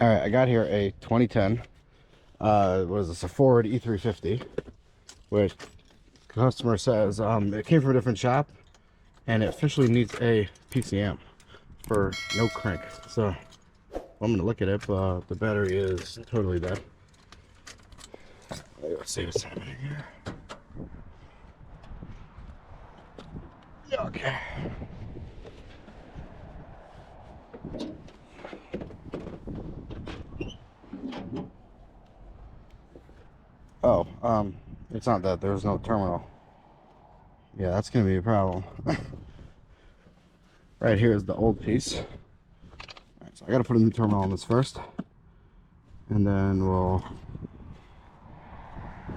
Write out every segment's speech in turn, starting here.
All right, I got here a 2010. What is this? A Ford E350, which customer says it came from a different shop, and it officially needs a PCM for no crank. So I'm gonna look at it, but the battery is totally dead. Let's see what's happening here. Okay. Oh, it's not that there's no terminal. Yeah, that's gonna be a problem. Right here is the old piece. All right, so I gotta put a new terminal on this first, and then we'll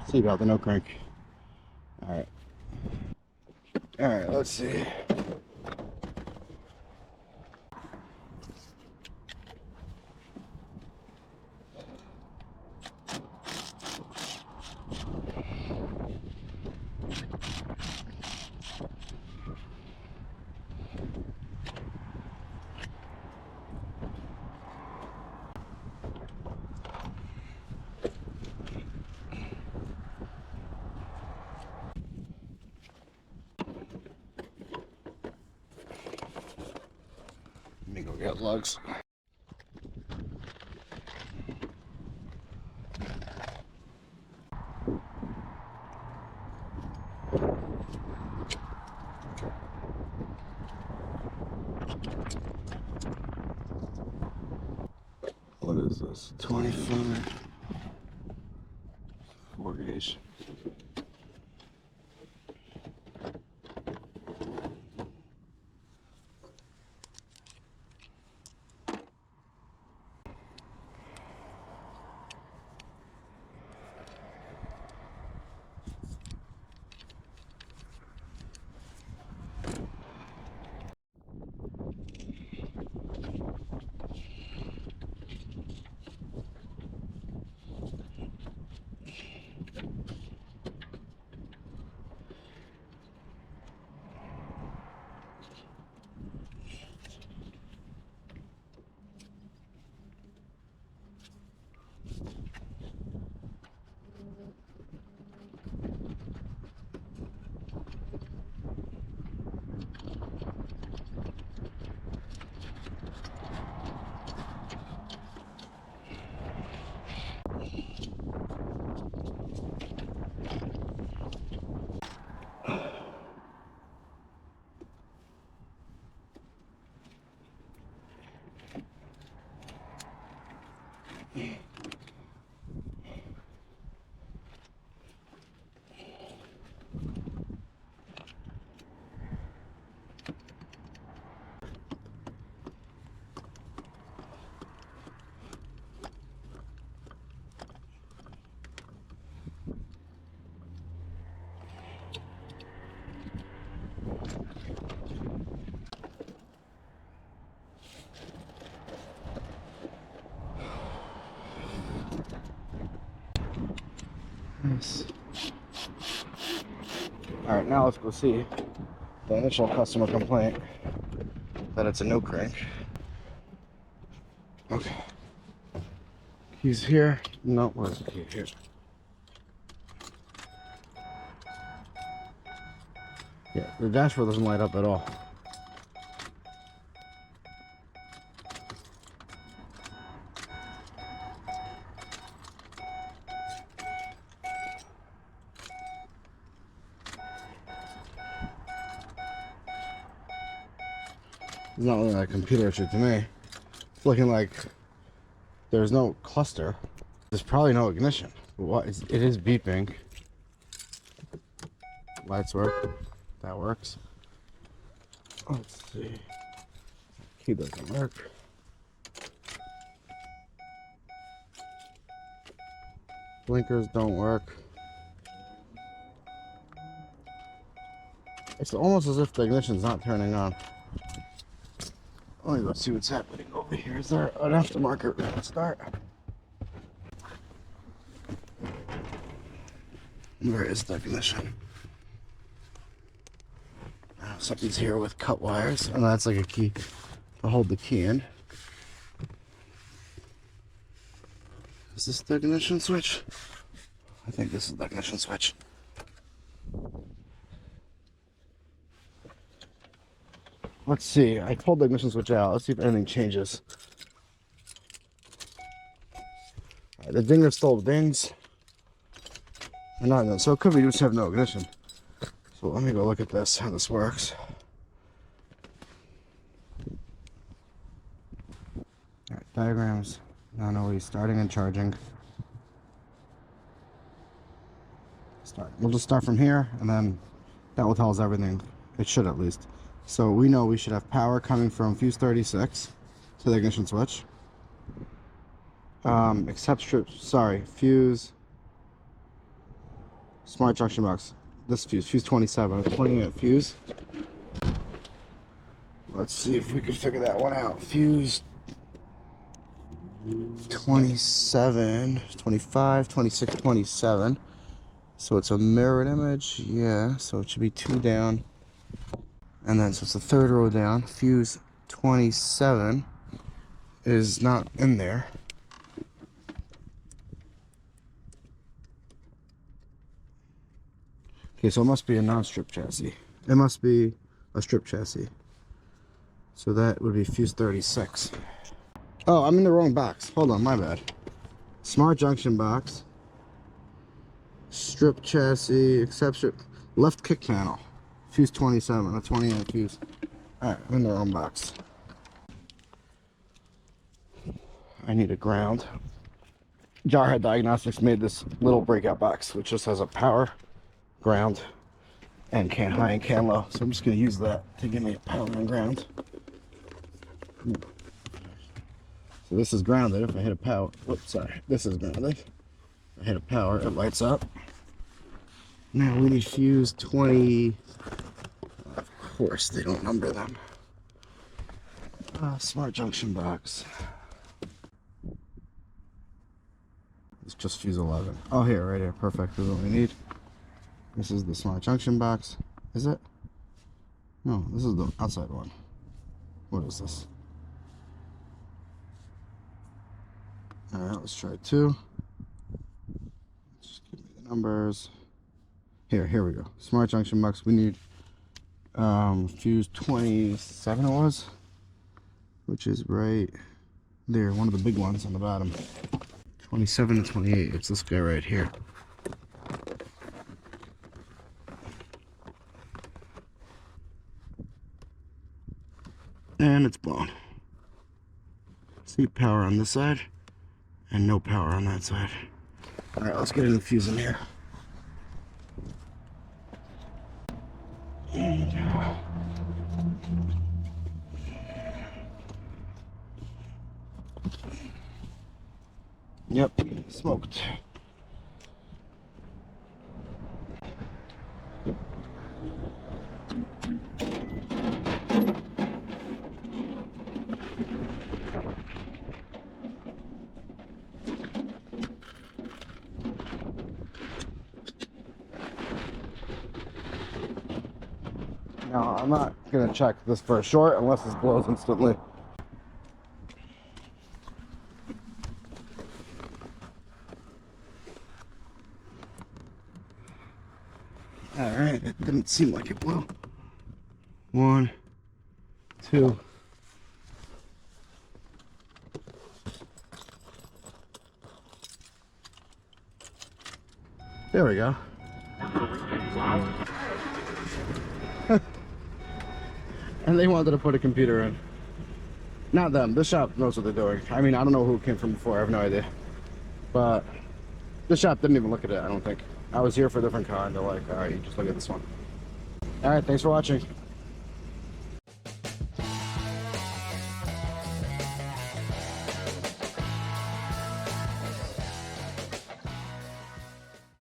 see about the no crank. All right. All right, let's see. Let me go get lugs. What is this? 25 4 gauge. Nice. All right, now let's go see the initial customer complaint that it's a no crank. Okay. Keys here. No, where's the key? Here. Yeah, the dashboard doesn't light up at all. It's not looking like a computer issue to me. It's looking like there's no cluster. There's probably no ignition. What is it is beeping. Lights work. That works. Let's see. Key doesn't work. Blinkers don't work. It's almost as if the ignition's not turning on. Let me go see what's happening over here. Is there an aftermarket start? Where is the ignition? Oh, something's here with cut wires, and that's like a key to hold the key in. Is this the ignition switch? I think this is the ignition switch. Let's see. I pulled the ignition switch out. Let's see if anything changes. Right, the dinger still dings. So it could be just have no ignition. So let me go look at this, how this works. Alright, diagrams. Non-OE starting and charging. Start. We'll just start from here, and then that will tell us everything. It should, at least. So we know we should have power coming from fuse 36 to the ignition switch. Fuse. Smart junction box. This fuse 27. I'm pointing at fuse. Let's see if we can figure that one out. Fuse 27, 25, 26, 27. So it's a mirrored image. Yeah, so it should be 2 down. And then, so it's the 3rd row down. Fuse 27 is not in there. Okay, so it must be a non-strip chassis. It must be a strip chassis. So that would be fuse 36. Oh, I'm in the wrong box. Hold on, my bad. Smart junction box. Strip chassis, exception. Left kick panel. Fuse 27, a 20 amp fuse. Alright, I'm in the wrong box. I need a ground. Jarhead Diagnostics made this little breakout box, which just has a power, ground, and can high and can low. So I'm just going to use that to give me a power and ground. So this is grounded. If I hit a power, oops, sorry. This is grounded. If I hit a power, it lights up. Now we need fuse 20. Of course, they don't number them. Smart junction box. It's just fuse 11. Oh, here, right here. Perfect. This is what we need. This is the smart junction box. Is it? No, this is the outside one. What is this? Alright, let's try 2. Just give me the numbers. Here we go. Smart junction box. We need fuse 27 it was, which is right there, one of the big ones on the bottom. 27 and 28. It's this guy right here. And it's blown. See, power on this side and no power on that side. Alright, let's get a new fuse in here. Yep, smoked. Now, I'm not going to check this for a short unless this blows instantly. Alright, it didn't seem like it blew. 1, 2. There we go. And they wanted to put a computer in. Not them. The shop knows what they're doing. I mean, I don't know who came from before. I have no idea. But the shop didn't even look at it, I don't think. I was here for a different car, and they're like, alright, you just look at this one. Alright, thanks for watching.